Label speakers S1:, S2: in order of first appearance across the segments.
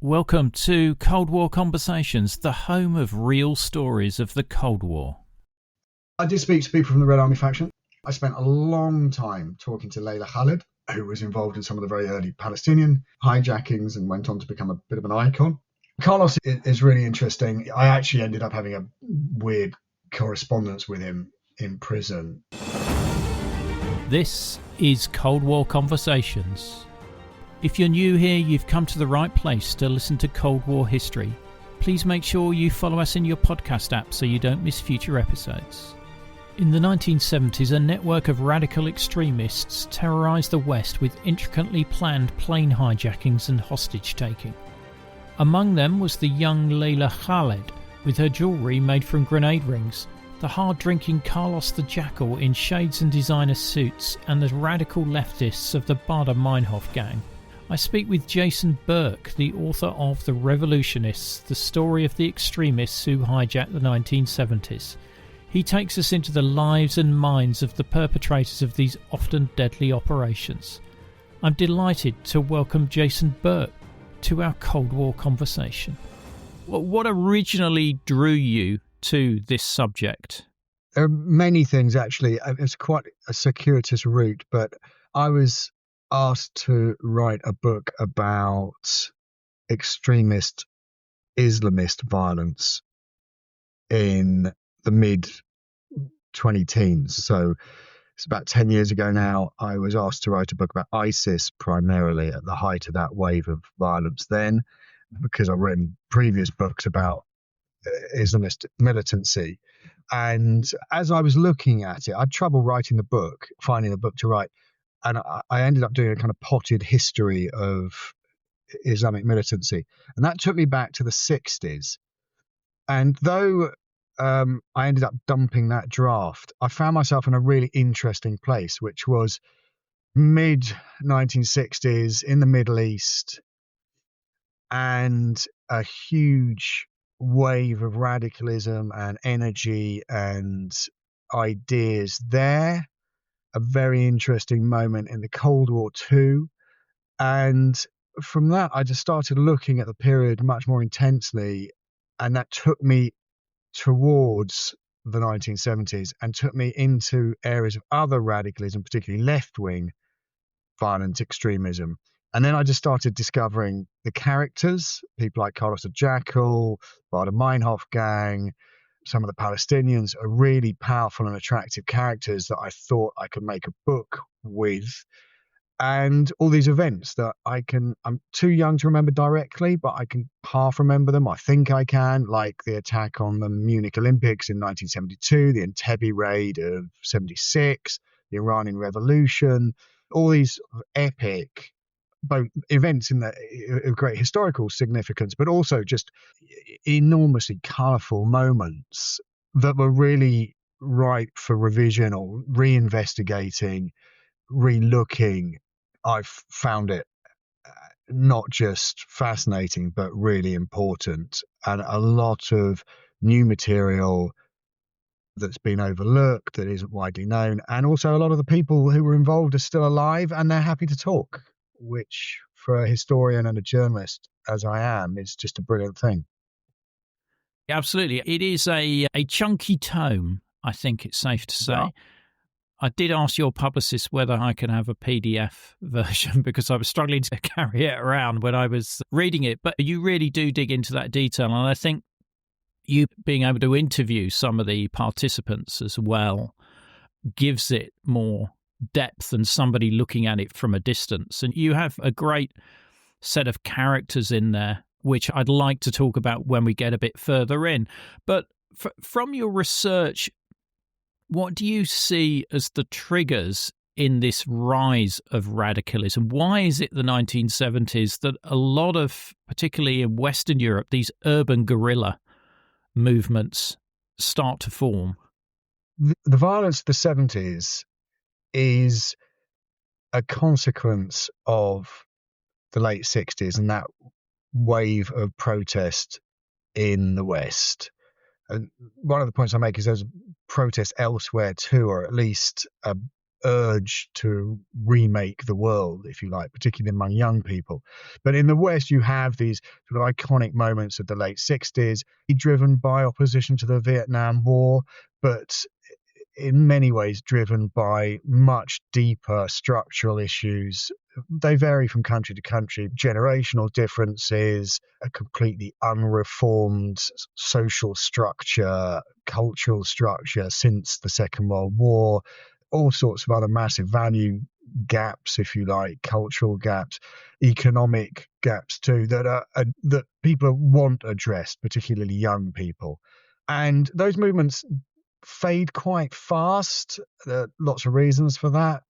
S1: Welcome to Cold War Conversations, the home of real stories of the Cold War.
S2: I did speak to people from the Red Army faction. I spent a long time talking to Leila Khaled, who was involved in some of the very early Palestinian hijackings and went on to become a bit of an icon. Carlos is really interesting. I actually ended up having a weird correspondence with him in prison.
S1: This is Cold War Conversations. If you're new here, you've come to the right place to listen to Cold War history. Please make sure you follow us in your podcast app so you don't miss future episodes. In the 1970s, a network of radical extremists terrorised the West with intricately planned plane hijackings and hostage-taking. Among them was the young Leila Khaled, with her jewellery made from grenade rings, the hard-drinking Carlos the Jackal in shades and designer suits, and the radical leftists of the Baader-Meinhof Gang. I speak with Jason Burke, the author of The Revolutionists, the story of the extremists who hijacked the 1970s. He takes us into the lives and minds of the perpetrators of these often deadly operations. I'm delighted to welcome Jason Burke to our Cold War conversation. What originally drew you to this subject?
S2: There are many things, actually. It's quite a circuitous route, but I was asked to write a book about extremist Islamist violence in the mid-2010s. So it's about 10 years ago now. I was asked to write a book about ISIS, primarily at the height of that wave of violence then, because I've written previous books about Islamist militancy. And as I was looking at it, I had trouble writing the book, finding a book to write. And I ended up doing a kind of potted history of Islamic militancy. And that took me back to the 60s. And though I ended up dumping that draft, I found myself in a really interesting place, which was mid-1960s in the Middle East, and a huge wave of radicalism and energy and ideas there. A very interesting moment in the Cold War too. And from that, I just started looking at the period much more intensely. And that took me towards the 1970s and took me into areas of other radicalism, particularly left-wing violent extremism. And then I just started discovering the characters, people like Carlos the Jackal, Baader-Meinhof Gang. Some of the Palestinians are really powerful and attractive characters that I thought I could make a book with. And all these events that I'm too young to remember directly, but I can half remember them. I think I can, like the attack on the Munich Olympics in 1972, the Entebbe raid of 76, the Iranian Revolution, all these epic both events of great historical significance, but also just enormously colourful moments that were really ripe for revision or reinvestigating, relooking. I've found it not just fascinating, but really important, and a lot of new material that's been overlooked, that isn't widely known, and also a lot of the people who were involved are still alive and they're happy to talk, which for a historian and a journalist, as I am, is just a brilliant thing.
S1: Absolutely. It is a chunky tome, I think it's safe to say. Yeah. I did ask your publicist whether I can have a PDF version because I was struggling to carry it around when I was reading it. But you really do dig into that detail. And I think you being able to interview some of the participants as well gives it more depth than somebody looking at it from a distance. And you have a great set of characters in there, which I'd like to talk about when we get a bit further in. But from your research, what do you see as the triggers in this rise of radicalism? Why is it the 1970s that a lot of, particularly in Western Europe, these urban guerrilla movements start to form?
S2: The violence of the 70s is a consequence of the late 60s and that wave of protest in the West. And one of the points I make is there's protests elsewhere too, or at least a urge to remake the world, if you like, particularly among young people. But in the West, you have these sort of iconic moments of the late 60s, driven by opposition to the Vietnam War, but in many ways driven by much deeper structural issues. They vary from country to country. Generational differences, a completely unreformed social structure, cultural structure since the Second World War, all sorts of other massive value gaps, if you like, cultural gaps, economic gaps too, that people want addressed, particularly young people. And those movements fade quite fast. There are lots of reasons for that.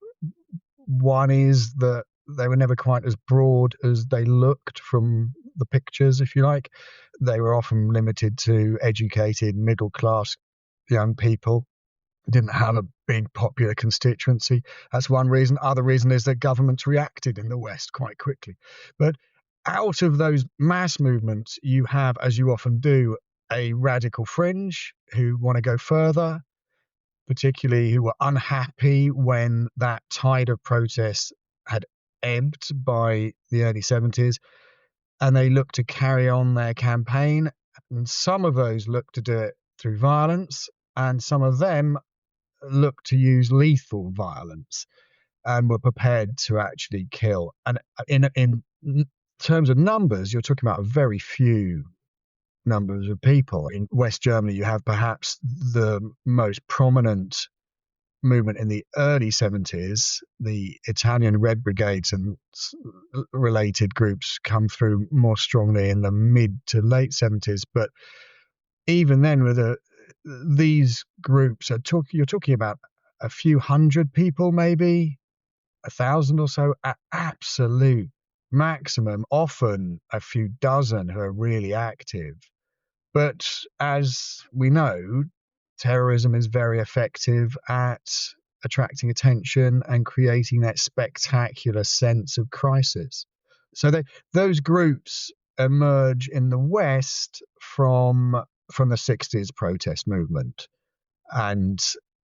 S2: One is that they were never quite as broad as they looked from the pictures, if you like. They were often limited to educated, middle-class young people. Didn't have a big popular constituency. That's one reason. Other reason is that governments reacted in the West quite quickly. But out of those mass movements, you have, as you often do, a radical fringe who want to go further, particularly who were unhappy when that tide of protest had ebbed by the early 70s, and they look to carry on their campaign. And some of those look to do it through violence, and some of them look to use lethal violence and were prepared to actually kill. And in terms of numbers, you're talking about a very few numbers of people. In West Germany, you have perhaps the most prominent movement in the early 70s. The Italian Red Brigades and related groups come through more strongly in the mid to late 70s. But even then, with these groups you're talking about a few hundred people, maybe 1,000 or so at absolute maximum, often a few dozen who are really active. But as we know, terrorism is very effective at attracting attention and creating that spectacular sense of crisis. So those groups emerge in the West from the 60s protest movement and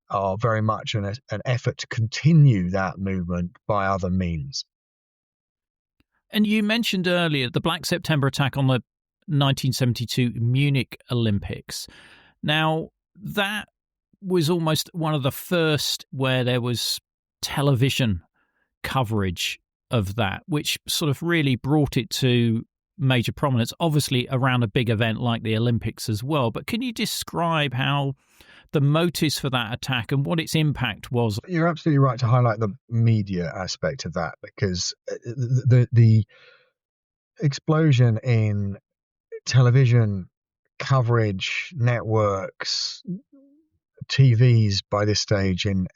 S2: are very much an effort to continue that movement by other means.
S1: And you mentioned earlier the Black September attack on the 1972 Munich Olympics. Now, that was almost one of the first where there was television coverage of that, which sort of really brought it to major prominence, obviously around a big event like the Olympics as well. But can you describe how the motives for that attack and what its impact was?
S2: You're absolutely right to highlight the media aspect of that, because the explosion in television coverage, networks, TVs by this stage in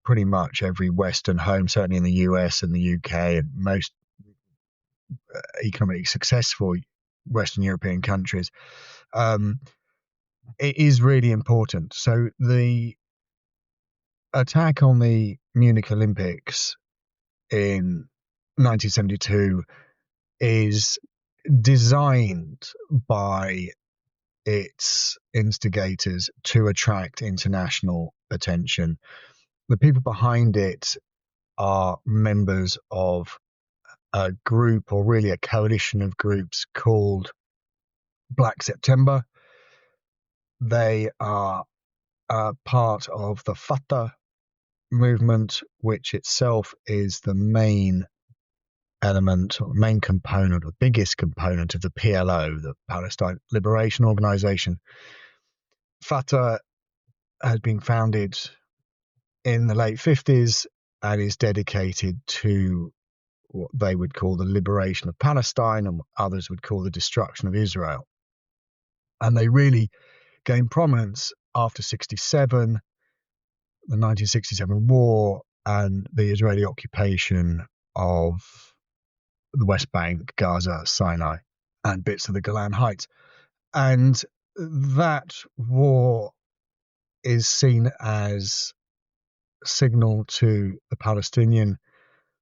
S2: pretty much every Western home, certainly in the US and the UK and most economically successful Western European countries, it is really important. So the attack on the Munich Olympics in 1972 is designed by its instigators to attract international attention. The people behind it are members of a group, or really a coalition of groups, called Black September. They are part of the Fatah movement, which itself is the main element or main component or biggest component of the PLO, the Palestine Liberation Organization. Fatah has been founded in the late 50s and is dedicated to what they would call the liberation of Palestine and what others would call the destruction of Israel. And they really gained prominence after 67, the 1967 war, and the Israeli occupation of the West Bank, Gaza, Sinai, and bits of the Golan Heights. And that war is seen as a signal to the Palestinian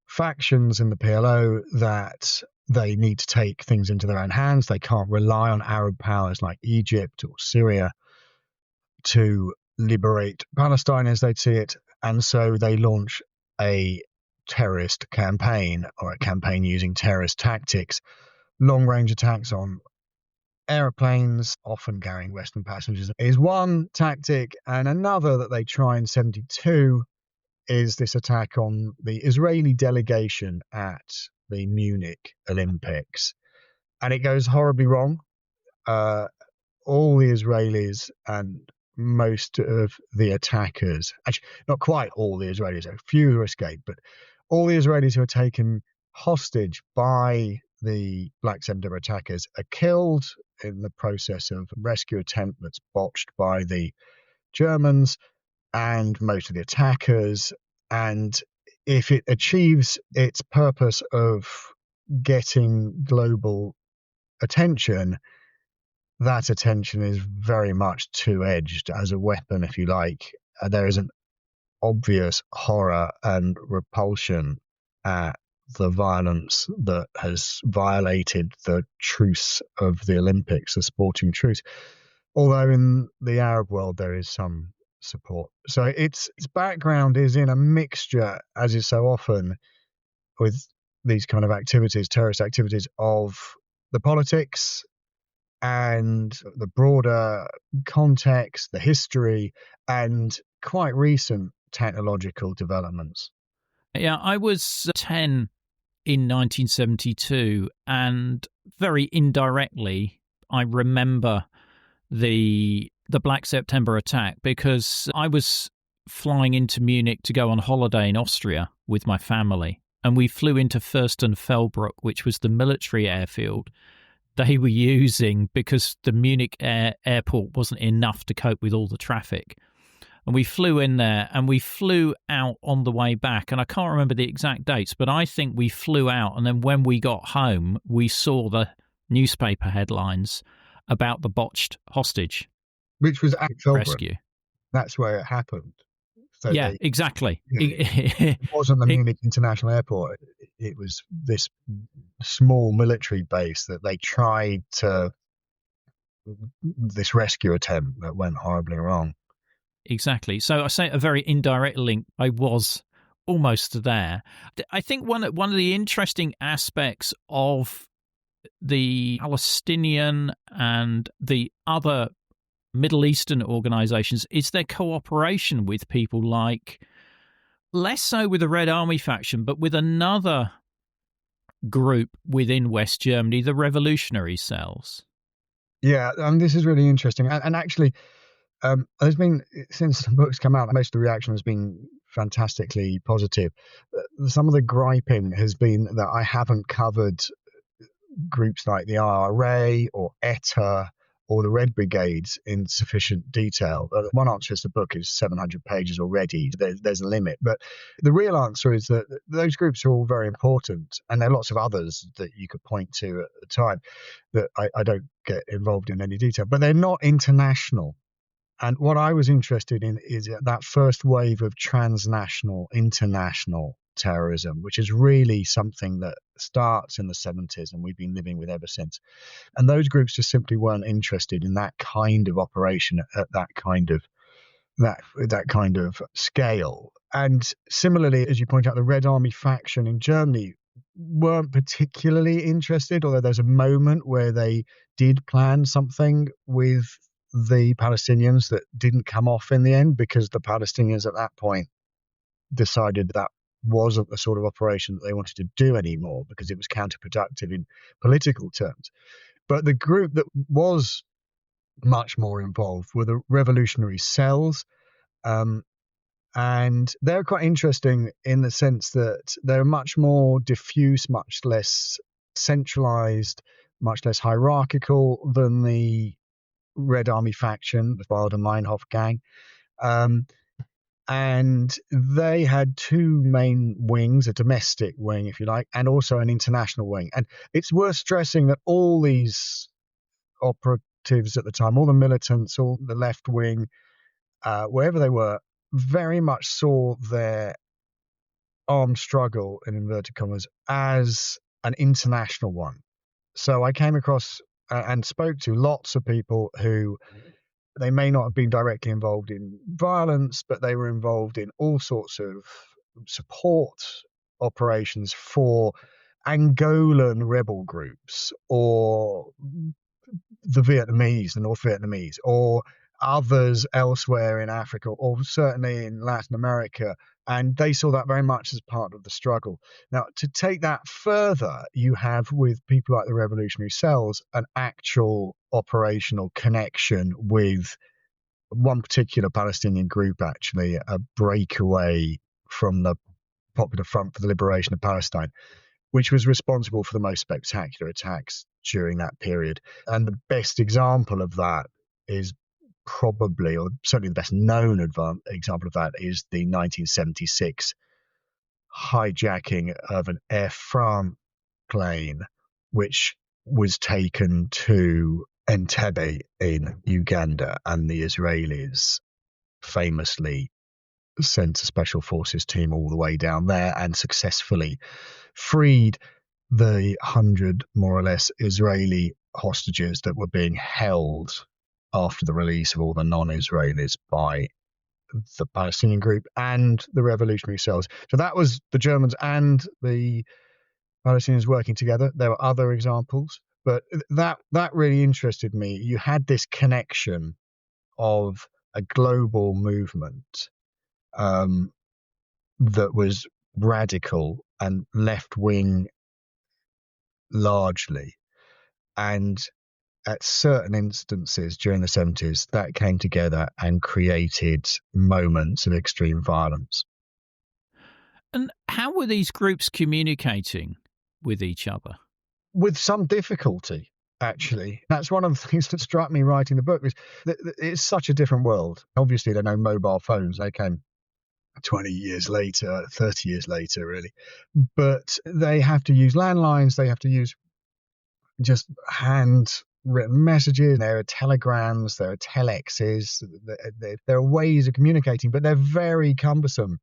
S2: factions in the PLO that they need to take things into their own hands. They can't rely on Arab powers like Egypt or Syria to liberate Palestine as they see it. And so they launch a terrorist campaign, or a campaign using terrorist tactics, long range attacks on airplanes, often carrying Western passengers, is one tactic. And another that they try in 72 is this attack on the Israeli delegation at the Munich Olympics. And it goes horribly wrong. All the Israelis and most of the attackers, actually, not quite all the Israelis, a few who escaped, but all the Israelis who are taken hostage by the Black September attackers are killed in the process of a rescue attempt that's botched by the Germans and most of the attackers. And if it achieves its purpose of getting global attention, that attention is very much two-edged as a weapon, if you like. There is an obvious horror and repulsion at the violence that has violated the truce of the Olympics, the sporting truce. Although in the Arab world there is some support. So its background is in a mixture, as is so often with these kind of activities, terrorist activities, of the politics and the broader context, the history, and quite recent technological developments.
S1: Yeah, I was 10 in 1972, and very indirectly, I remember the Black September attack because I was flying into Munich to go on holiday in Austria with my family, and we flew into Fürstenfeldbruck, which was the military airfield they were using because the Munich airport wasn't enough to cope with all the traffic. And we flew in there and we flew out on the way back. And I can't remember the exact dates, but I think we flew out. And then when we got home, we saw the newspaper headlines about the botched hostage,
S2: which was at
S1: rescue.
S2: That's where it happened. So
S1: yeah, exactly.
S2: It wasn't the Munich International Airport. It was this small military base that they tried to, this rescue attempt that went horribly wrong.
S1: Exactly. So I say a very indirect link. I was almost there. I think one of the interesting aspects of the Palestinian and the other Middle Eastern organizations is their cooperation with people like, less so with the Red Army faction, but with another group within West Germany, the revolutionary cells.
S2: Yeah, this is really interesting. And actually, there's been, since the book's come out, most of the reaction has been fantastically positive. Some of the griping has been that I haven't covered groups like the IRA or ETA or the Red Brigades in sufficient detail. One answer is the book is 700 pages already. There's a limit. But the real answer is that those groups are all very important. And there are lots of others that you could point to at the time that I don't get involved in any detail. But they're not international. And what I was interested in is that first wave of transnational, international terrorism, which is really something that starts in the 70s and we've been living with ever since. And those groups just simply weren't interested in that kind of operation at that kind of scale. And similarly, as you point out, the Red Army faction in Germany weren't particularly interested, although there's a moment where they did plan something with the Palestinians that didn't come off in the end, because the Palestinians at that point decided that wasn't the sort of operation that they wanted to do anymore, because it was counterproductive in political terms. But the group that was much more involved were the revolutionary cells. And they're quite interesting in the sense that they're much more diffuse, much less centralized, much less hierarchical than the Red Army faction, the Baader-Meinhof Gang. And they had two main wings, a domestic wing, if you like, and also an international wing. And it's worth stressing that all these operatives at the time, all the militants, all the left wing, wherever they were, very much saw their armed struggle, in inverted commas, as an international one. So I came across and spoke to lots of people who They may not have been directly involved in violence, but they were involved in all sorts of support operations for Angolan rebel groups, or the Vietnamese, the North Vietnamese, or others elsewhere in Africa, or certainly in Latin America. And they saw that very much as part of the struggle. Now, to take that further, you have, with people like the revolutionary cells, an actual operational connection with one particular Palestinian group, actually, a breakaway from the Popular Front for the Liberation of Palestine, which was responsible for the most spectacular attacks during that period. And the best example of that is probably, or certainly the best known example of that, is the 1976 hijacking of an Air France plane, which was taken to Entebbe in Uganda, and the Israelis famously sent a special forces team all the way down there and successfully freed the 100, more or less, Israeli hostages that were being held after the release of all the non-Israelis by the Palestinian group and the revolutionary cells. So that was the Germans and the Palestinians working together. There were other examples, but that really interested me. You had this connection of a global movement that was radical and left-wing largely, and at certain instances during the 70s that came together and created moments of extreme violence.
S1: And how were these groups communicating with each other?
S2: With some difficulty, actually. That's one of the things that struck me writing the book. It's such a different world. Obviously, there are no mobile phones. They came 20 years later, 30 years later, really. But they have to use landlines. They have to use just handwritten messages. There are telegrams. There are telexes. There are ways of communicating, but they're very cumbersome.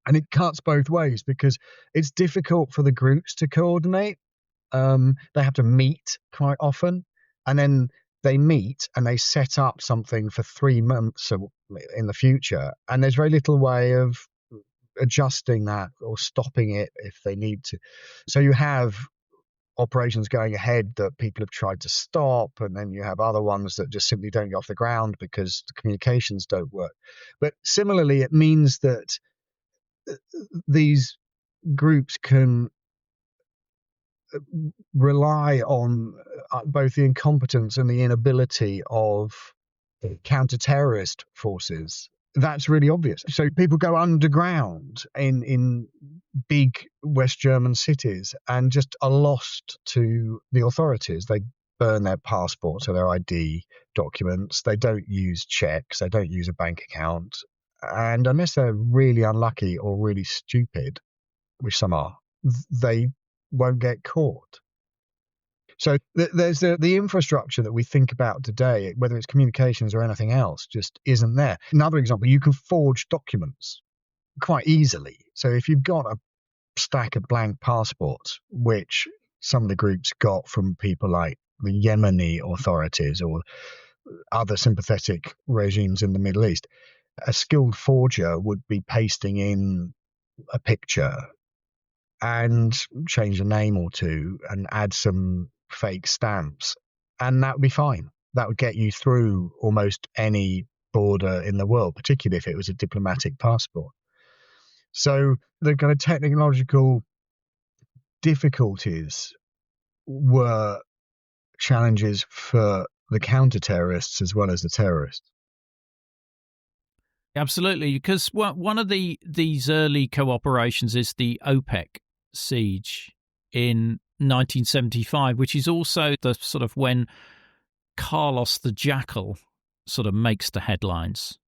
S2: And it cuts both ways because it's difficult for the groups to coordinate. They have to meet quite often, and then they meet and they set up something for 3 months in the future, and there's very little way of adjusting that or stopping it if they need to. So you have operations going ahead that people have tried to stop, and then you have other ones that just simply don't get off the ground because the communications don't work. But similarly, it means that these groups can rely on both the incompetence and the inability of counter-terrorist forces. That's really obvious. So people go underground in big West German cities and just are lost to the authorities. They burn their passports or their ID documents. They don't use checks. They don't use a bank account. And unless they're really unlucky or really stupid, which some are, they won't get caught. So there's the infrastructure that we think about today, whether it's communications or anything else, just isn't there. Another example, you can forge documents quite easily. So if you've got a stack of blank passports, which some of the groups got from people like the Yemeni authorities or other sympathetic regimes in the Middle East, a skilled forger would be pasting in a picture and change a name or two and add some fake stamps, and that would be fine. That would get you through almost any border in the world, particularly if it was a diplomatic passport. So the kind of technological difficulties were challenges for the counter-terrorists as well as the terrorists.
S1: Absolutely, because one of these early cooperations is the OPEC siege in 1975, which is also the sort of when Carlos the Jackal sort of makes the headlines.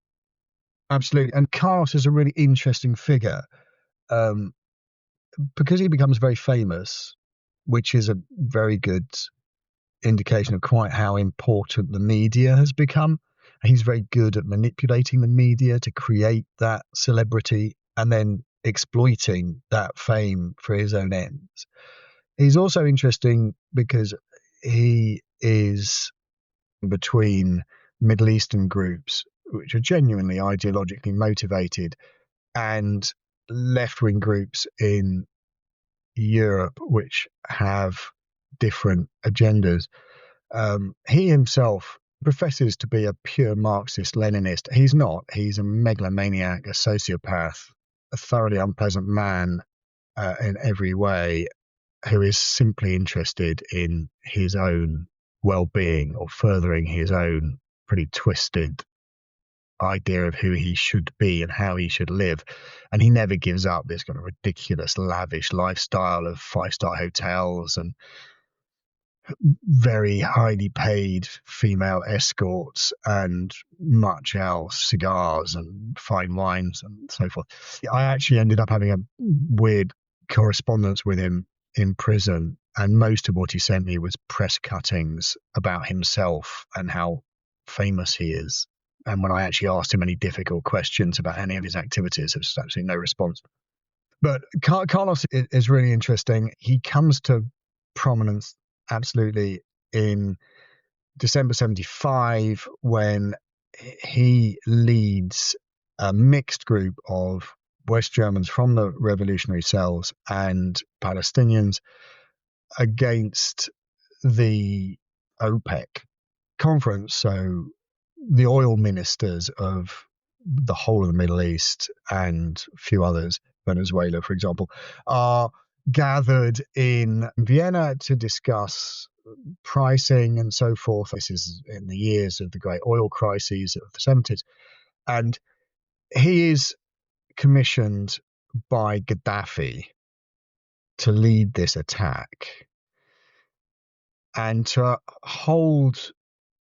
S2: Absolutely. And Carlos is a really interesting figure because he becomes very famous, which is a very good indication of quite how important the media has become. He's very good at manipulating the media to create that celebrity and then exploiting that fame for his own ends. He's also interesting because he is between Middle Eastern groups, which are genuinely ideologically motivated, and left-wing groups in Europe, which have different agendas. He himself professes to be a pure Marxist-Leninist. He's not. He's a megalomaniac, a sociopath, a thoroughly unpleasant man in every way, who is simply interested in his own well-being or furthering his own pretty twisted idea of who he should be and how he should live. And he never gives up this kind of ridiculous, lavish lifestyle of five-star hotels and very highly paid female escorts and much else, cigars and fine wines and so forth. I actually ended up having a weird correspondence with him in prison, and most of what he sent me was press cuttings about himself and how famous he is. And when I actually asked him any difficult questions about any of his activities, there was absolutely no response. But Carlos is really interesting. He comes to prominence absolutely in December 75 when he leads a mixed group of West Germans from the revolutionary cells and Palestinians against the OPEC conference. So the oil ministers of the whole of the Middle East and a few others, Venezuela, for example, are gathered in Vienna to discuss pricing and so forth. This is in the years of the great oil crises of the 70s. And he is commissioned by Gaddafi to lead this attack and to hold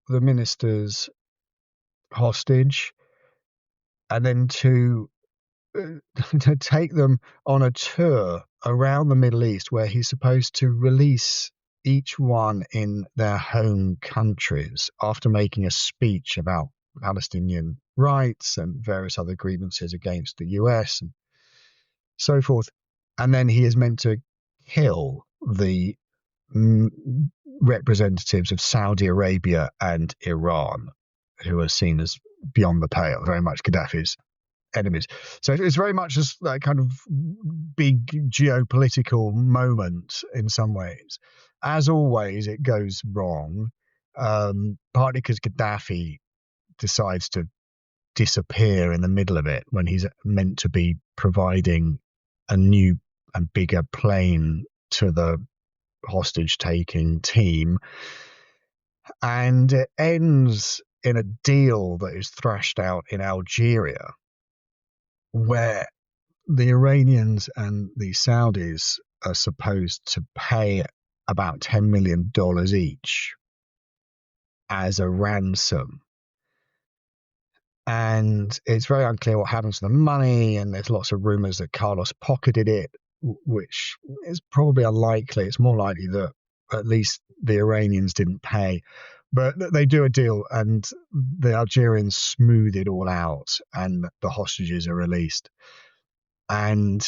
S2: the ministers hostage and then to take them on a tour around the Middle East where he's supposed to release each one in their home countries after making a speech about Palestinian rights and various other grievances against the US and so forth. And then he is meant to kill the representatives of Saudi Arabia and Iran, who are seen as beyond the pale, very much Gaddafi's enemies. So it's very much just that kind of big geopolitical moment in some ways. As always, it goes wrong, partly because Gaddafi decides to disappear in the middle of it when he's meant to be providing a new and bigger plane to the hostage-taking team. And it ends in a deal that is thrashed out in Algeria, where the Iranians and the Saudis are supposed to pay about $10 million each as a ransom. And it's very unclear what happens to the money, and there's lots of rumors that Carlos pocketed it, which is probably unlikely. It's more likely that at least the Iranians didn't pay. But they do a deal, and the Algerians smooth it all out, and the hostages are released. And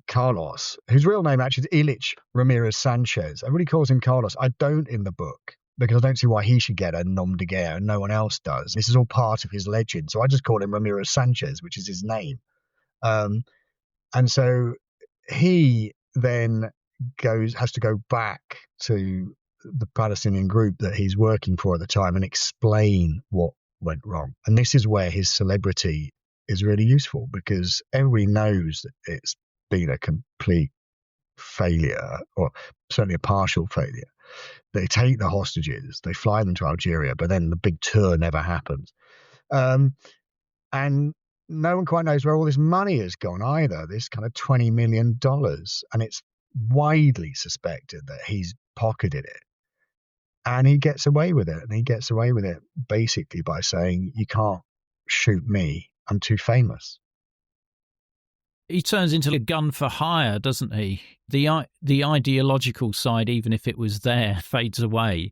S2: Carlos, whose real name actually is Ilich Ramirez Sanchez, everybody calls him Carlos. I don't in the book, because I don't see why he should get a nom de guerre and no one else does. This is all part of his legend. So I just call him Ramirez Sanchez, which is his name. And so he then has to go back to the Palestinian group that he's working for at the time and explain what went wrong. And this is where his celebrity is really useful, because everybody knows that it's been a complete failure, or certainly a partial failure. They take the hostages, they fly them to Algeria, but then the big tour never happens. And no one quite knows where all this money has gone either, this kind of $20 million. And it's widely suspected that he's pocketed it. And he gets away with it. And he gets away with it basically by saying, you can't shoot me, I'm too famous.
S1: He turns into a gun for hire, doesn't he? The ideological side, even if it was there, fades away.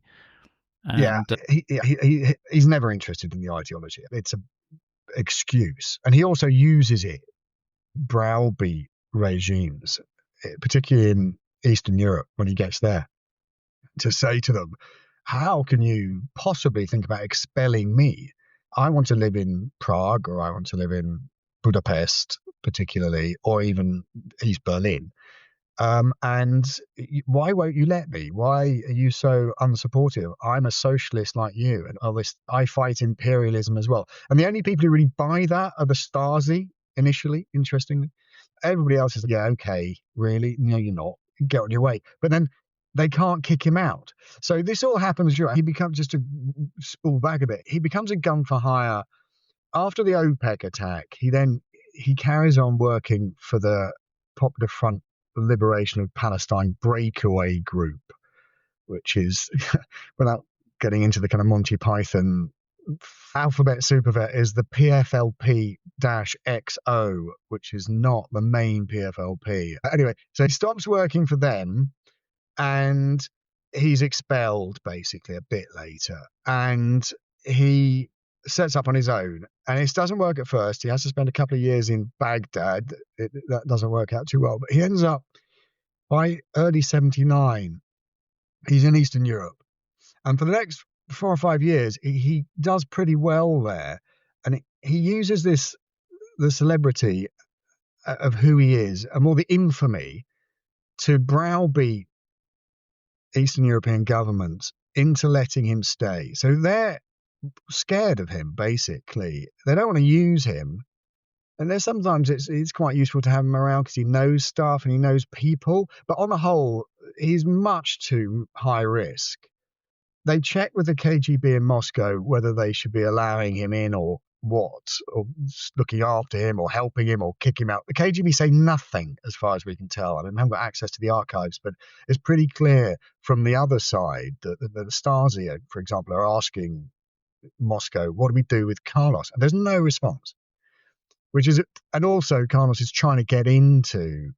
S1: And,
S2: he's never interested in the ideology. It's an excuse. And he also uses it, browbeat regimes, particularly in Eastern Europe when he gets there, to say to them, how can you possibly think about expelling me? I want to live in Prague, or I want to live in Budapest, particularly, or even East Berlin. And why won't you let me? Why are you so unsupportive? I'm a socialist like you, and all this. I fight imperialism as well. And the only people who really buy that are the Stasi initially. Interestingly, everybody else is yeah, okay, really? No, you're not. Get on your way. But then they can't kick him out. So this all happens. He becomes, just to spool back a bit, he becomes a gun for hire after the OPEC attack. He carries on working for the Popular Front Liberation of Palestine breakaway group, which is, without getting into the kind of Monty Python alphabet supervet, is the PFLP-XO, which is not the main PFLP. Anyway, so he stops working for them and he's expelled basically a bit later. And he sets up on his own, and it doesn't work at first. He has to spend a couple of years in Baghdad. That doesn't work out too well, but he ends up, by early 79, he's in Eastern Europe. And for the next 4 or 5 years, he does pretty well there. And he uses the celebrity of who he is, and more the infamy, to browbeat Eastern European governments into letting him stay. So they're scared of him, basically. They don't want to use him. And there's sometimes it's quite useful to have him around because he knows stuff and he knows people. But on the whole, he's much too high risk. They check with the KGB in Moscow whether they should be allowing him in or what, or looking after him or helping him or kick him out. The KGB say nothing as far as we can tell. I mean, we haven't got access to the archives, but it's pretty clear from the other side that the Stasi, for example, are asking Moscow, what do we do with Carlos? And there's no response, and also Carlos is trying to get into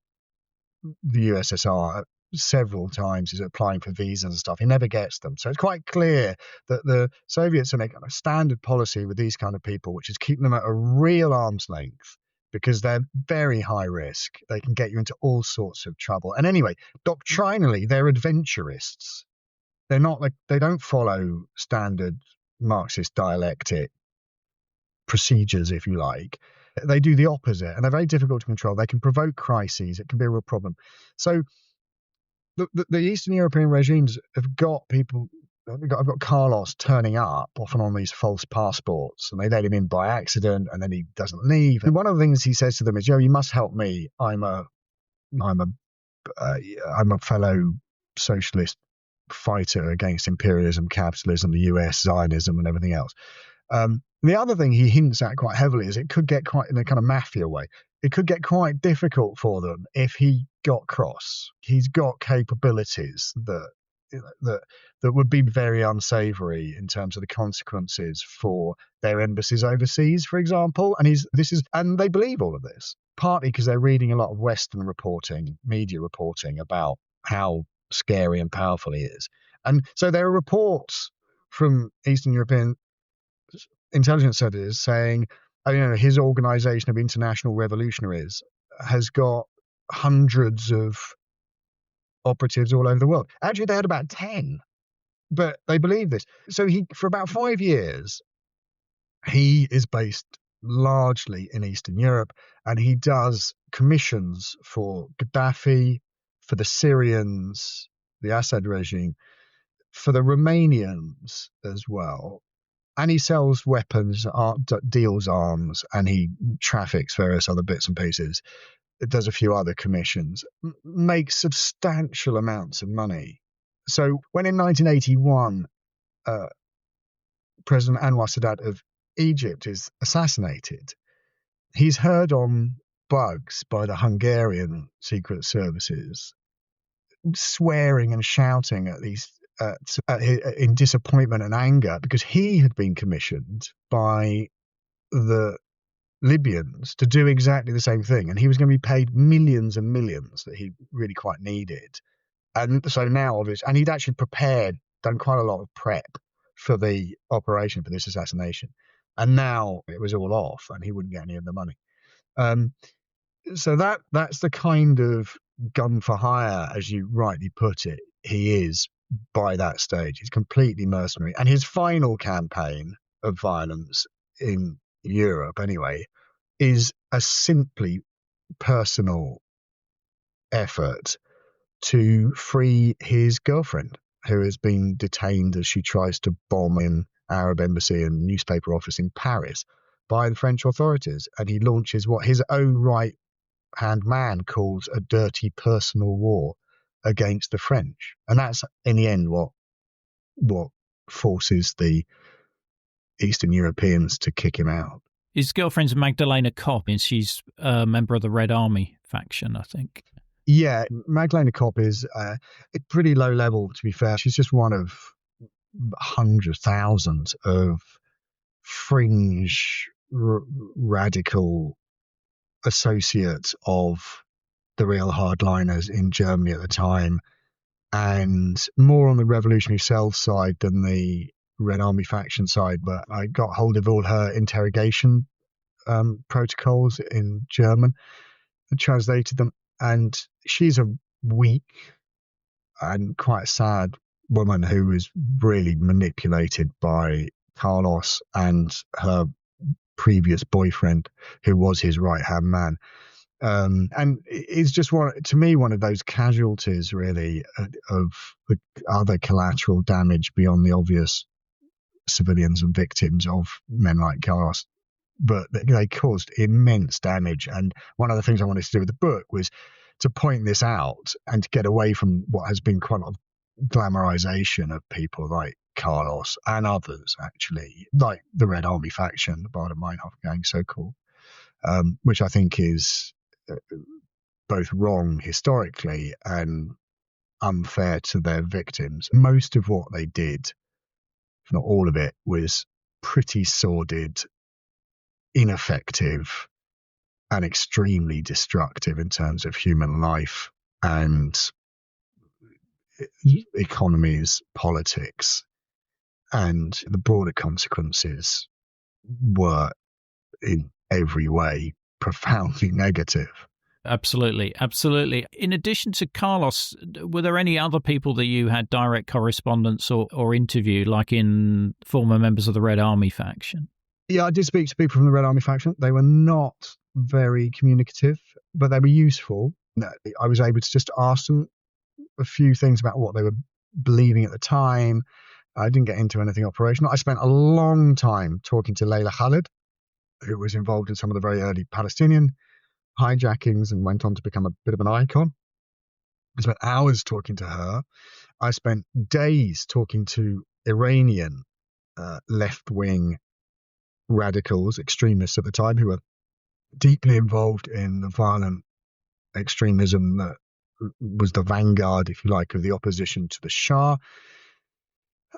S2: the USSR several times. He's applying for visas and stuff. He never gets them. So it's quite clear that the Soviets are making a standard policy with these kind of people, which is keeping them at a real arm's length because they're very high risk. They can get you into all sorts of trouble. And anyway, doctrinally, they're adventurists. They're not like, they don't follow standard Marxist dialectic procedures, if you like. They do the opposite, and they're very difficult to control. They can provoke crises. It can be a real problem. So the Eastern European regimes have got people. I've got Carlos turning up, often on these false passports, and they let him in by accident, and then he doesn't leave. And one of the things he says to them is, you must help me. I'm a fellow socialist fighter against imperialism, capitalism, the US, Zionism, and everything else. The other thing he hints at quite heavily is it could get quite, in a kind of mafia way, it could get quite difficult for them if he got cross. He's got capabilities that would be very unsavory in terms of the consequences for their embassies overseas, for example. And they believe all of this, partly because they're reading a lot of Western media reporting about how scary and powerful he is. And so there are reports from Eastern European intelligence services saying, his organization of international revolutionaries has got hundreds of operatives all over the world. Actually, they had about 10, but they believe this. So for about 5 years, he is based largely in Eastern Europe, and he does commissions for Gaddafi, for the Syrians, the Assad regime, for the Romanians as well. And he sells weapons, deals arms, and he traffics various other bits and pieces. It does a few other commissions, makes substantial amounts of money. So when in 1981, President Anwar Sadat of Egypt is assassinated, he's heard on bugs by the Hungarian secret services, swearing and shouting at these in disappointment and anger because he had been commissioned by the Libyans to do exactly the same thing, and he was going to be paid millions and millions that he really quite needed. And so now, obviously, and he'd actually done quite a lot of prep for the operation for this assassination, and now it was all off, and he wouldn't get any of the money. So that's the kind of gun for hire, as you rightly put it, he is. by that stage. He's completely mercenary. And his final campaign of violence in Europe, anyway, is a simply personal effort to free his girlfriend, who has been detained as she tries to bomb an Arab embassy and newspaper office in Paris by the French authorities. And he launches what his own right-hand man calls a dirty personal war against the French. And that's, in the end, what forces the Eastern Europeans to kick him out.
S1: His girlfriend's Magdalena Kopp, and she's a member of the Red Army faction, I think.
S2: Yeah, Magdalena Kopp is pretty low level, to be fair. She's just one of hundreds, thousands of fringe radical associates of the real hardliners in Germany at the time, and more on the revolutionary self side than the Red Army faction side. But I got hold of all her interrogation protocols in German and translated them. And she's a weak and quite sad woman who was really manipulated by Carlos and her previous boyfriend, who was his right-hand man. And it's just one of those casualties, really, of the other collateral damage beyond the obvious civilians and victims of men like Carlos. But they caused immense damage. And one of the things I wanted to do with the book was to point this out and to get away from what has been quite a lot of glamorization of people like Carlos and others, actually, like the Red Army faction, the Baader-Meinhof Gang, so-called, which I think is both wrong historically and unfair to their victims. Most of what they did, if not all of it, was pretty sordid, ineffective, and extremely destructive in terms of human life and economies, politics, and the broader consequences were in every way profoundly negative.
S1: Absolutely, absolutely. In addition to Carlos, were there any other people that you had direct correspondence or interview, like in former members of the Red Army faction?
S2: Yeah, I did speak to people from the Red Army faction. They were not very communicative, but they were useful. I was able to just ask them a few things about what they were believing at the time. I didn't get into anything operational. I spent a long time talking to Leila Khaled, who was involved in some of the very early Palestinian hijackings and went on to become a bit of an icon. I spent hours talking to her. I spent days talking to Iranian left-wing radicals, extremists at the time, who were deeply involved in the violent extremism that was the vanguard, if you like, of the opposition to the Shah.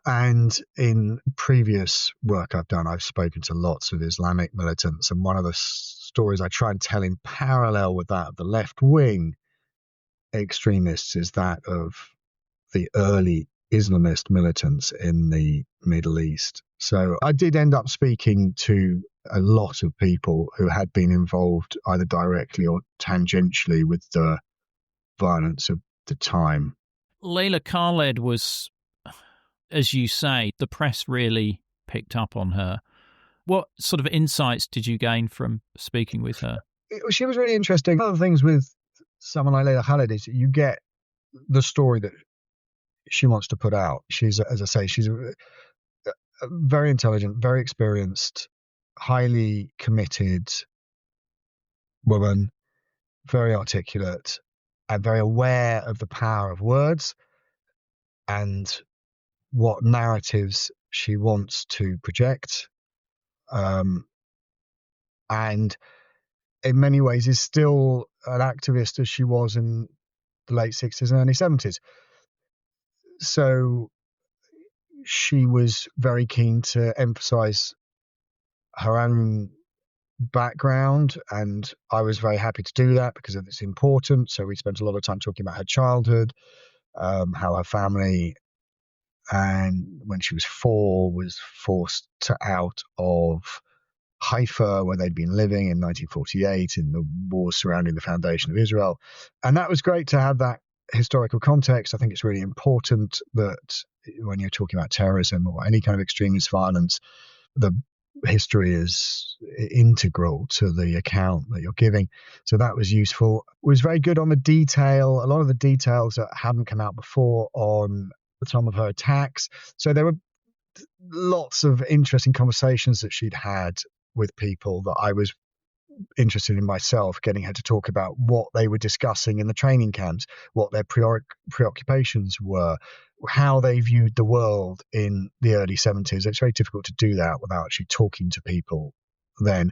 S2: And in previous work I've done, I've spoken to lots of Islamic militants, and one of the stories I try and tell in parallel with that of the left-wing extremists is that of the early Islamist militants in the Middle East. So I did end up speaking to a lot of people who had been involved either directly or tangentially with the violence of the time.
S1: Leila Khaled was, as you say, the press really picked up on her. What sort of insights did you gain from speaking with her?
S2: She was really interesting. One of the things with someone like Leila Khaled is you get the story that she wants to put out. She's, as I say, she's a very intelligent, very experienced, highly committed woman, very articulate, and very aware of the power of words and what narratives she wants to project. And in many ways is still an activist as she was in the late 60s and early 70s. So she was very keen to emphasize her own background, and I was very happy to do that because it's important. So we spent a lot of time talking about her childhood, how her family, and when she was 4, was forced out of Haifa, where they'd been living in 1948 in the wars surrounding the foundation of Israel. And that was great to have that historical context, I think it's really important that when you're talking about terrorism or any kind of extremist violence, the history is integral to the account that you're giving. So that was useful. It was very good on the detail, a lot of the details that hadn't come out before on some of her attacks. So there were lots of interesting conversations that she'd had with people that I was interested in myself, getting her to talk about what they were discussing in the training camps, what their preoccupations were, how they viewed the world in the early 70s. It's very difficult to do that without actually talking to people then.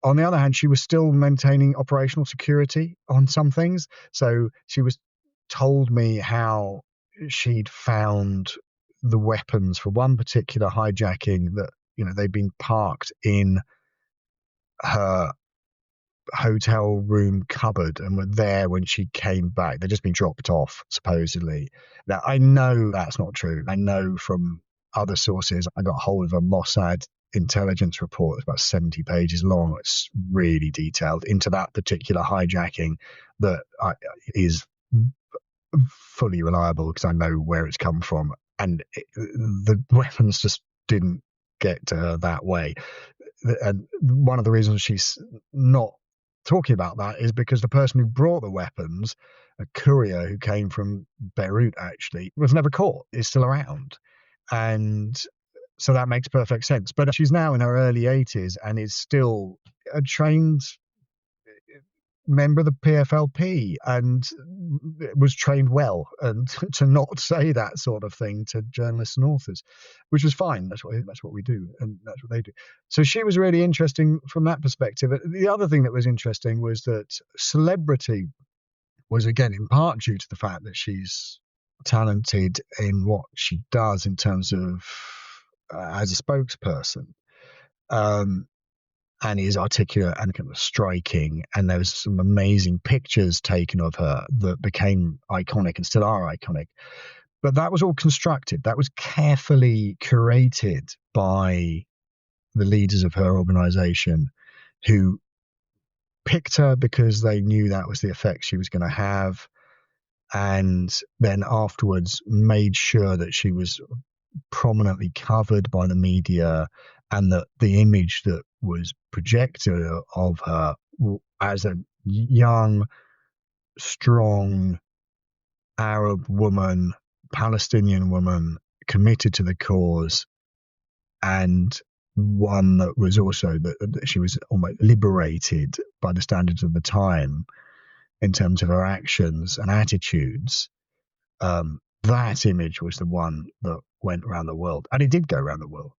S2: On the other hand, she was still maintaining operational security on some things. So she was told me how she'd found the weapons for one particular hijacking that, they'd been parked in her hotel room cupboard and were there when she came back. They'd just been dropped off, supposedly. Now, I know that's not true. I know from other sources. I got hold of a Mossad intelligence report. It's about 70 pages long. It's really detailed into that particular hijacking that is fully reliable because I know where it's come from. And the weapons just didn't get to her that way. And one of the reasons she's not talking about that is because the person who brought the weapons, a courier who came from Beirut actually, was never caught, is still around. And so that makes perfect sense. But she's now in her early 80s and is still a trained member of the PFLP and was trained well, and to not say that sort of thing to journalists and authors, which was fine. That's what we do, and that's what they do. So she was really interesting from that perspective. The other thing that was interesting was that celebrity was, again, in part due to the fact that she's talented in what she does in terms of as a spokesperson. And is articulate and kind of striking. And there was some amazing pictures taken of her that became iconic and still are iconic. But that was all constructed. That was carefully curated by the leaders of her organization, who picked her because they knew that was the effect she was going to have. And then afterwards made sure that she was prominently covered by the media, and that the image that was projected of her as a young, strong Arab woman, Palestinian woman, committed to the cause, and one that was also that she was almost liberated by the standards of the time in terms of her actions and attitudes. That image was the one that went around the world, and it did go around the world.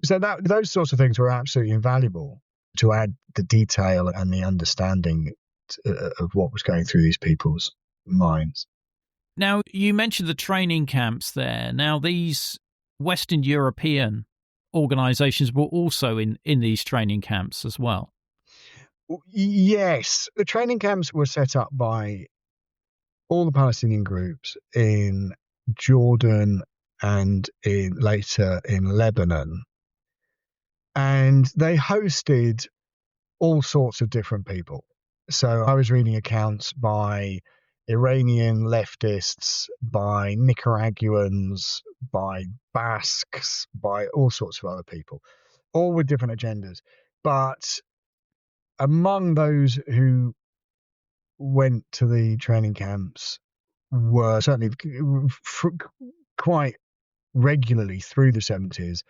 S2: So those sorts of things were absolutely invaluable to add the detail and the understanding of what was going through these people's minds.
S1: Now, you mentioned the training camps there. Now, these Western European organizations were also in these training camps as well.
S2: Yes, the training camps were set up by all the Palestinian groups in Jordan and later in Lebanon. And they hosted all sorts of different people. So I was reading accounts by Iranian leftists, by Nicaraguans, by Basques, by all sorts of other people, all with different agendas. But among those who went to the training camps were certainly quite regularly through the 70s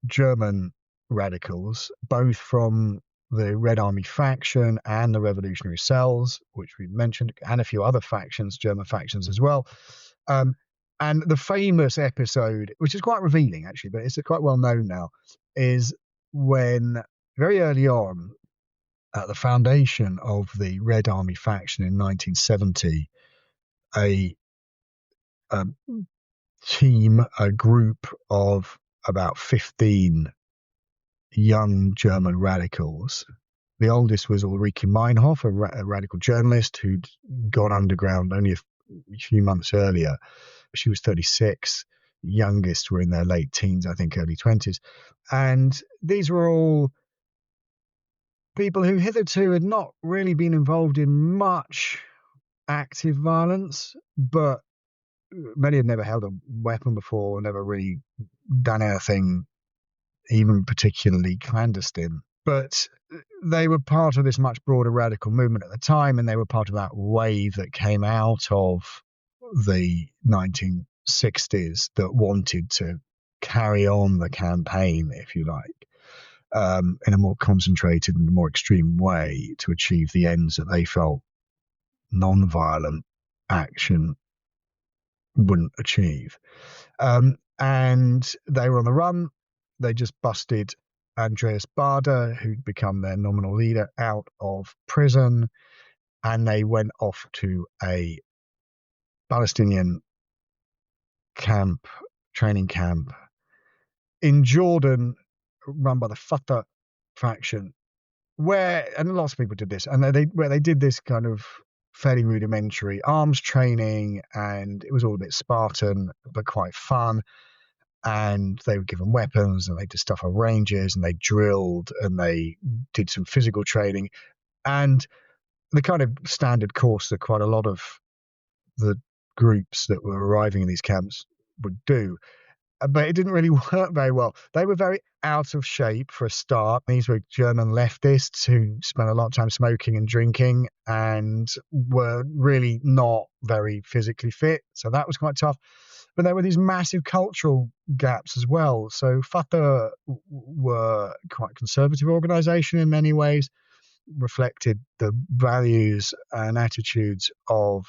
S2: German radicals, both from the Red Army faction and the revolutionary cells, which we mentioned, and a few other factions, German factions as well. And the famous episode, which is quite revealing actually, but it's quite well known now, is when very early on, at the foundation of the Red Army faction in 1970, a group of about 15 young German radicals. The oldest was Ulrike Meinhof, a radical journalist who'd gone underground only a few months earlier. She was 36. The youngest were in their late teens, I think early 20s. And these were all people who hitherto had not really been involved in much active violence, but many had never held a weapon before, never really done anything even particularly clandestine. But they were part of this much broader radical movement at the time, and they were part of that wave that came out of the 1960s that wanted to carry on the campaign, if you like, in a more concentrated and more extreme way to achieve the ends that they felt non-violent action wouldn't achieve. And they were on the run. They just busted Andreas Baader, who'd become their nominal leader, out of prison, and they went off to a Palestinian camp, training camp in Jordan, run by the Fatah faction, and lots of people did this, and they did this kind of fairly rudimentary arms training, and it was all a bit Spartan but quite fun. And they were given weapons, and they did stuff on ranges, and they drilled, and they did some physical training, and the kind of standard course that quite a lot of the groups that were arriving in these camps would do. But it didn't really work very well. They were very out of shape for a start. These were German leftists who spent a lot of time smoking and drinking and were really not very physically fit. So that was quite tough. But there were these massive cultural gaps as well. So Fatah were quite a conservative organization in many ways, reflected the values and attitudes of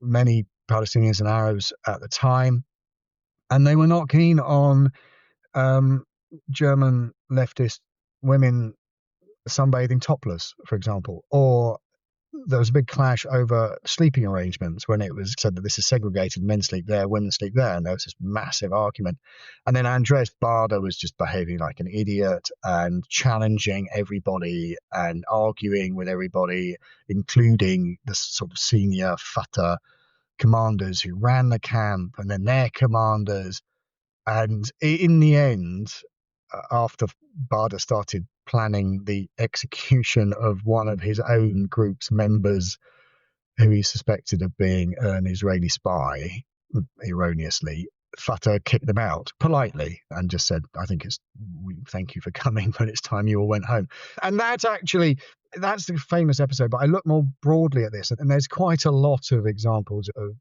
S2: many Palestinians and Arabs at the time. And they were not keen on German leftist women sunbathing topless, for example, or there was a big clash over sleeping arrangements when it was said that this is segregated, men sleep there, women sleep there, and there was this massive argument. And then Andreas Baader was just behaving like an idiot and challenging everybody and arguing with everybody, including the sort of senior Fatah commanders who ran the camp and then their commanders. And in the end, after Baader started planning the execution of one of his own group's members who he suspected of being an Israeli spy, erroneously, Fatah kicked them out politely and just said, thank you for coming, but it's time you all went home. And that's the famous episode, but I look more broadly at this, and there's quite a lot of examples of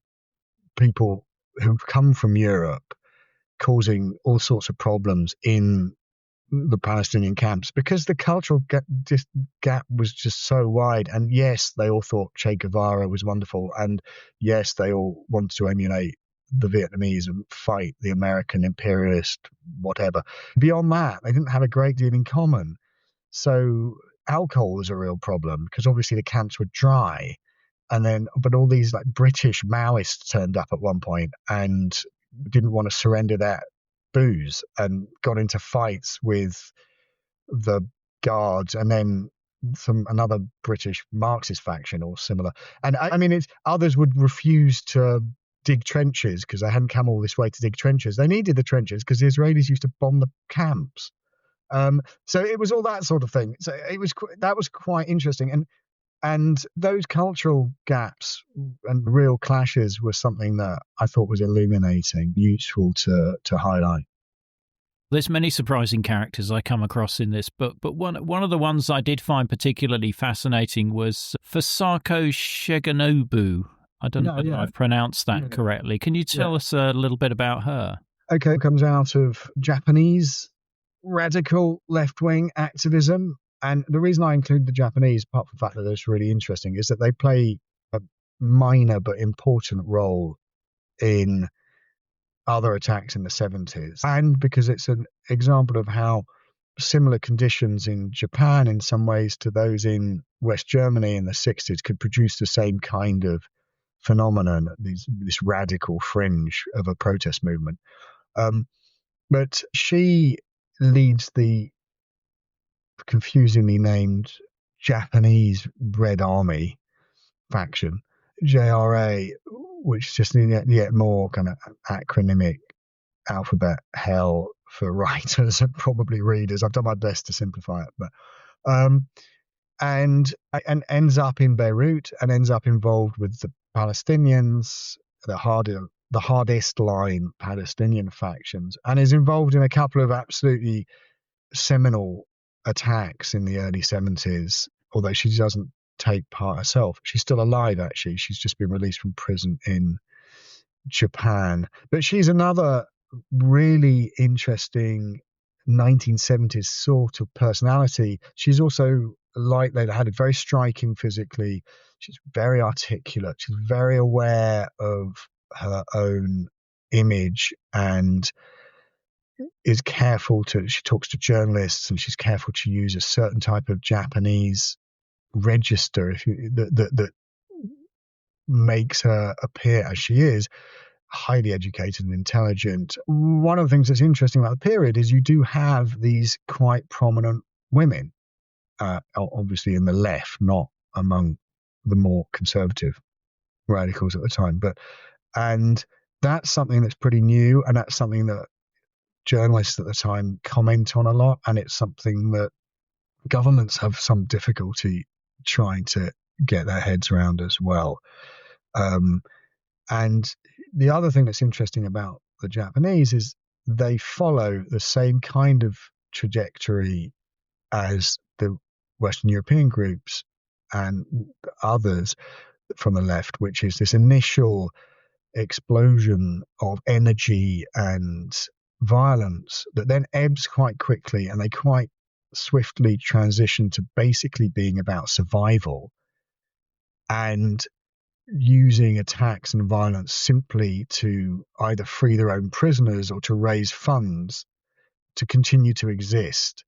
S2: people who've come from Europe causing all sorts of problems in the Palestinian camps because the cultural gap was just so wide. And yes, they all thought Che Guevara was wonderful. And yes, they all wanted to emulate the Vietnamese and fight the American imperialist, whatever. Beyond that, they didn't have a great deal in common. So alcohol was a real problem because obviously the camps were dry. But all these like British Maoists turned up at one point and didn't want to surrender their booze and got into fights with the guards and then another British Marxist faction or similar. And others would refuse to dig trenches because they hadn't come all this way to dig trenches. They needed the trenches because the Israelis used to bomb the camps. So it was all that sort of thing. So that was quite interesting. And those cultural gaps and real clashes were something that I thought was illuminating, useful to highlight.
S1: There's many surprising characters I come across in this, but one of the ones I did find particularly fascinating was Fusako Shigenobu. I don't know if I've pronounced that correctly. Can you tell us a little bit about her?
S2: Okay, it comes out of Japanese radical left-wing activism. And the reason I include the Japanese, apart from the fact that it's really interesting, is that they play a minor but important role in other attacks in the 70s. And because it's an example of how similar conditions in Japan in some ways to those in West Germany in the 60s could produce the same kind of phenomenon, this radical fringe of a protest movement. But she leads the confusingly named Japanese Red Army faction, JRA, which is just yet more kind of acronymic alphabet hell for writers and probably readers. I've done my best to simplify it, but and ends up in Beirut and ends up involved with the Palestinians, the hardest line Palestinian factions, and is involved in a couple of absolutely seminal attacks in the early 70s, although she doesn't take part herself. She's still alive, actually. She's just been released from prison in Japan. But she's another really interesting 1970s sort of personality. She's also, like Leila Khaled, very striking physically. She's very articulate. She's very aware of her own image and is careful she talks to journalists, and she's careful to use a certain type of Japanese register that makes her appear as she is, highly educated and intelligent. One of the things that's interesting about the period is you do have these quite prominent women, obviously in the left, not among the more conservative radicals at the time, and that's something that's pretty new, and that's something that journalists at the time comment on a lot, and it's something that governments have some difficulty trying to get their heads around as well. And the other thing that's interesting about the Japanese is they follow the same kind of trajectory as the Western European groups and others from the left, which is this initial explosion of energy and violence that then ebbs quite quickly, and they quite swiftly transition to basically being about survival and using attacks and violence simply to either free their own prisoners or to raise funds to continue to exist.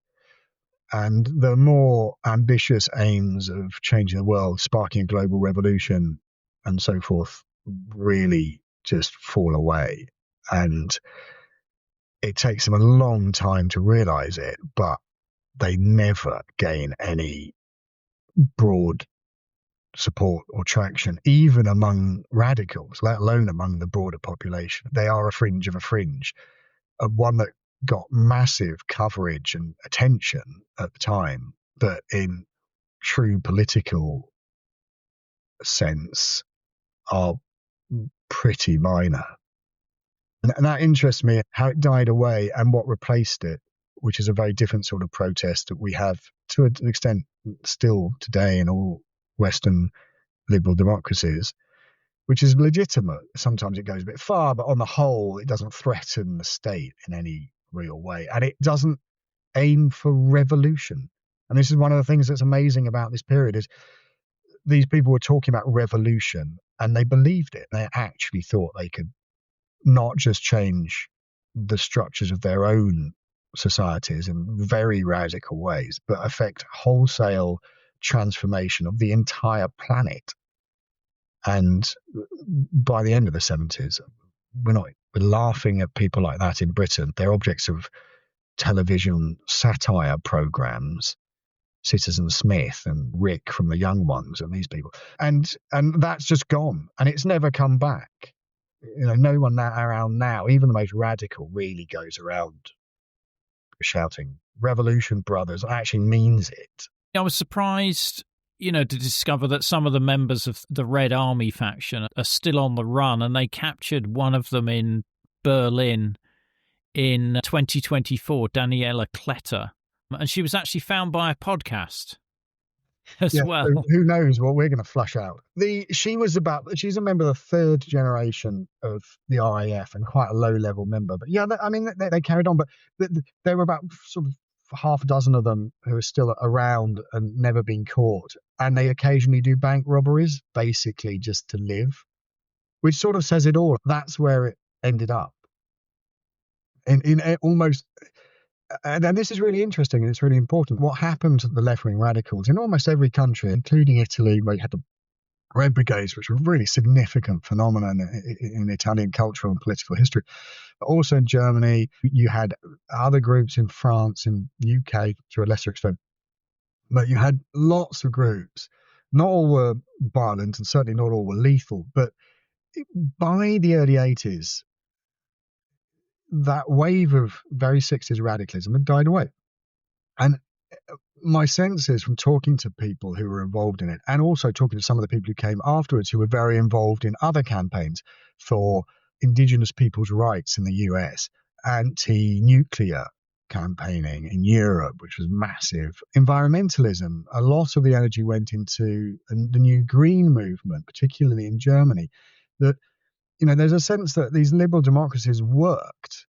S2: And the more ambitious aims of changing the world, sparking a global revolution and so forth, really just fall away. And it takes them a long time to realize it, but they never gain any broad support or traction, even among radicals, let alone among the broader population. They are a fringe of a fringe, one that got massive coverage and attention at the time, but in true political sense are pretty minor. And that interests me, how it died away and what replaced it, which is a very different sort of protest that we have to an extent still today in all Western liberal democracies, which is legitimate. Sometimes it goes a bit far, but on the whole, it doesn't threaten the state in any real way. And it doesn't aim for revolution. And this is one of the things that's amazing about this period is these people were talking about revolution and they believed it. They actually thought they could not just change the structures of their own societies in very radical ways, but affect wholesale transformation of the entire planet. And by the end of the 70s, we're laughing at people like that in Britain. They're objects of television satire programs, Citizen Smith and Rick from The Young Ones and these people. And that's just gone, and it's never come back. No one around now, even the most radical, really goes around shouting "Revolution, brothers," actually means it.
S1: I was surprised, to discover that some of the members of the Red Army faction are still on the run, and they captured one of them in Berlin in 2024, Daniela Kletter, and she was actually found by a podcast as well.
S2: So who knows what we're going to flush out. She's a member of the third generation of the RAF and quite a low-level member. But yeah, they carried on. But there were about sort of half a dozen of them who are still around and never been caught. And they occasionally do bank robberies, basically just to live, which sort of says it all. That's where it ended up. In almost... And this is really interesting and it's really important. What happened to the left-wing radicals in almost every country, including Italy, where you had the Red Brigades, which were a really significant phenomenon in Italian cultural and political history. But also in Germany, you had other groups in France, in the UK to a lesser extent. But you had lots of groups. Not all were violent and certainly not all were lethal. But by the early 80s, that wave of very 60s radicalism had died away. And my sense is, from talking to people who were involved in it, and also talking to some of the people who came afterwards who were very involved in other campaigns for indigenous people's rights in the US, anti-nuclear campaigning in Europe, which was massive, environmentalism, a lot of the energy went into the new green movement, particularly in Germany, that, there's a sense that these liberal democracies worked.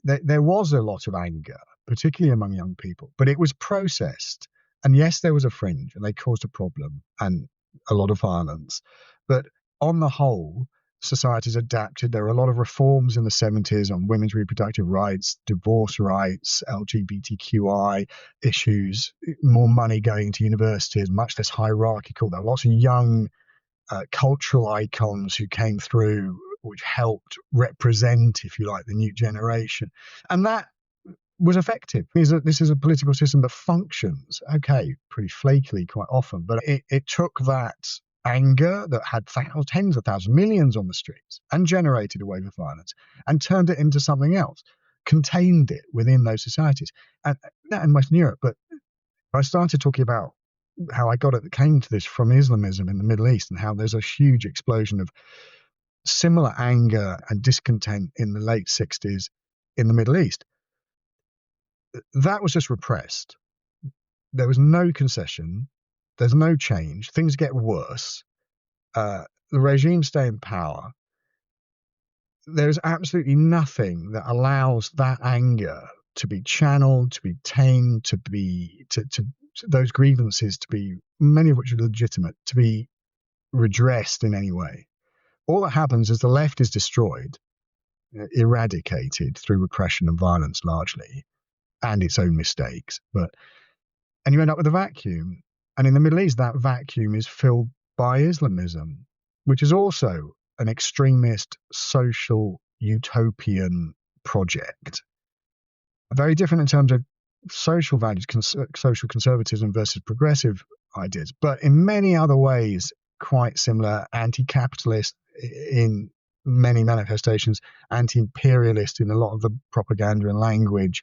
S2: There was a lot of anger, particularly among young people, but it was processed. And yes, there was a fringe and they caused a problem and a lot of violence. But on the whole, societies adapted. There were a lot of reforms in the 70s on women's reproductive rights, divorce rights, LGBTQI issues, more money going to universities, much less hierarchical. There were lots of young cultural icons who came through, which helped represent, if you like, the new generation. And that was effective. This is a political system that functions, okay, pretty flakily quite often, but it took that anger that had tens of thousands, millions on the streets, and generated a wave of violence, and turned it into something else, contained it within those societies. And that in Western Europe. But I started talking about how I came to this from Islamism in the Middle East, and how there's a huge explosion of similar anger and discontent in the late 60s in the Middle East. That was just repressed. There was no concession. There's no change. Things get worse. The regime stay in power. There's absolutely nothing that allows that anger to be channeled, to be tamed, to those grievances to be, many of which are legitimate, to be redressed in any way. All that happens is the left is destroyed, eradicated through repression and violence largely, and its own mistakes. And you end up with a vacuum. And in the Middle East, that vacuum is filled by Islamism, which is also an extremist social utopian project. Very different in terms of social values, social conservatism versus progressive ideas, but in many other ways, quite similar, anti-capitalist in many manifestations, anti-imperialist in a lot of the propaganda and language,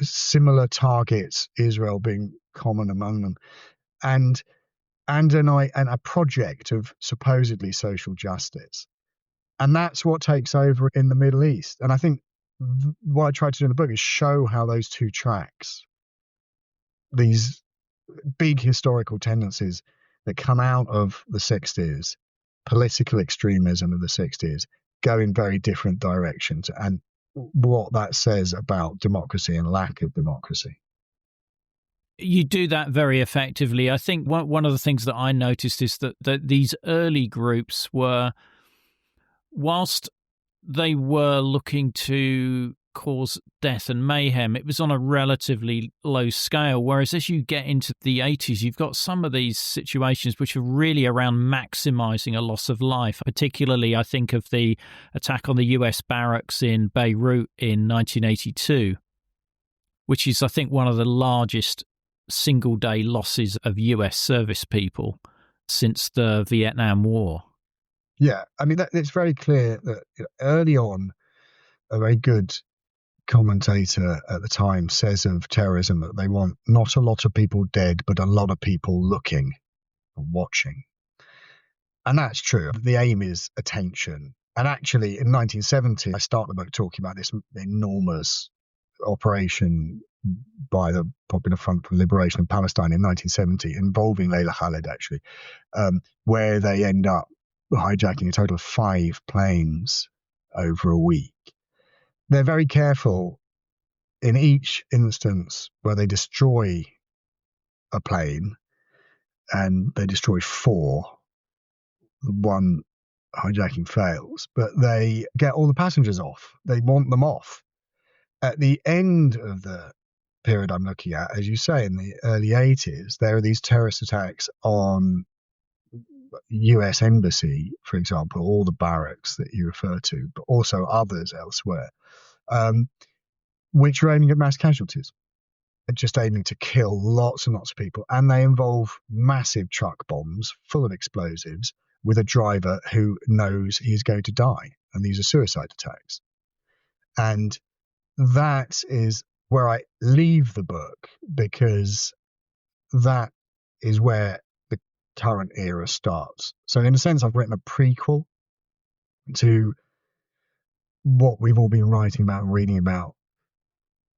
S2: similar targets, Israel being common among them, and a project of supposedly social justice. And that's what takes over in the Middle East. And I think what I tried to do in the book is show how those two tracks, these big historical tendencies that come out of the 60s, political extremism of the 60s, go in very different directions, and what that says about democracy and lack of democracy.
S1: You do that very effectively. I think one of the things that I noticed is that these early groups were, whilst they were looking to cause death and mayhem, it was on a relatively low scale. Whereas as you get into the 80s, you've got some of these situations which are really around maximizing a loss of life. Particularly, I think of the attack on the US barracks in Beirut in 1982, which is, I think, one of the largest single-day losses of US service people since the Vietnam War.
S2: Yeah, I mean, it's very clear that early on, a very good commentator at the time says of terrorism that they want not a lot of people dead, but a lot of people looking and watching. And that's true. The aim is attention. And actually, in 1970, I start the book talking about this enormous operation by the Popular Front for Liberation of Palestine in 1970, involving Leila Khaled, actually, where they end up hijacking a total of 5 planes over a week. They're very careful in each instance where they destroy a plane, and they destroy 4. One hijacking fails, but they get all the passengers off. They want them off. At the end of the period I'm looking at, as you say, in the early 80s, there are these terrorist attacks on US Embassy, for example, all the barracks that you refer to, but also others elsewhere, which are aiming at mass casualties, just aiming to kill lots and lots of people. And they involve massive truck bombs full of explosives with a driver who knows he's going to die. And these are suicide attacks. And that is where I leave the book, because that is where the current era starts. So in a sense, I've written a prequel to what we've all been writing about and reading about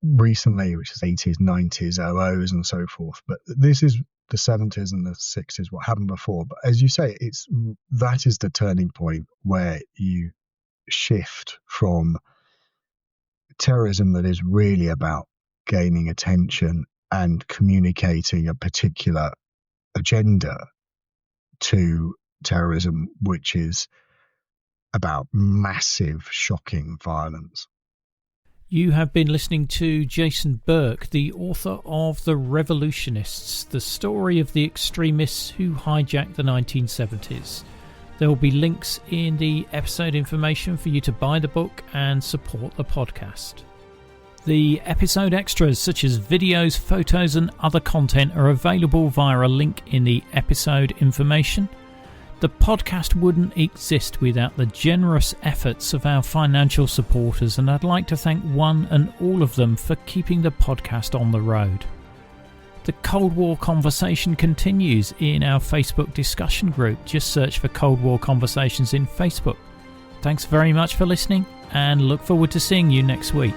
S2: recently, which is 80s, 90s, 00s and so forth. But this is the 70s and the 60s, what happened before. But as you say, that is the turning point where you shift from terrorism that is really about gaining attention and communicating a particular agenda to terrorism, which is about massive, shocking violence.
S1: You have been listening to Jason Burke, the author of The Revolutionists, the story of the extremists who hijacked the 1970s. There will be links in the episode information for you to buy the book and support the podcast. The episode extras, such as videos, photos and other content, are available via a link in the episode information. The podcast wouldn't exist without the generous efforts of our financial supporters, and I'd like to thank one and all of them for keeping the podcast on the road. The Cold War conversation continues in our Facebook discussion group. Just search for Cold War Conversations in Facebook. Thanks very much for listening, and look forward to seeing you next week.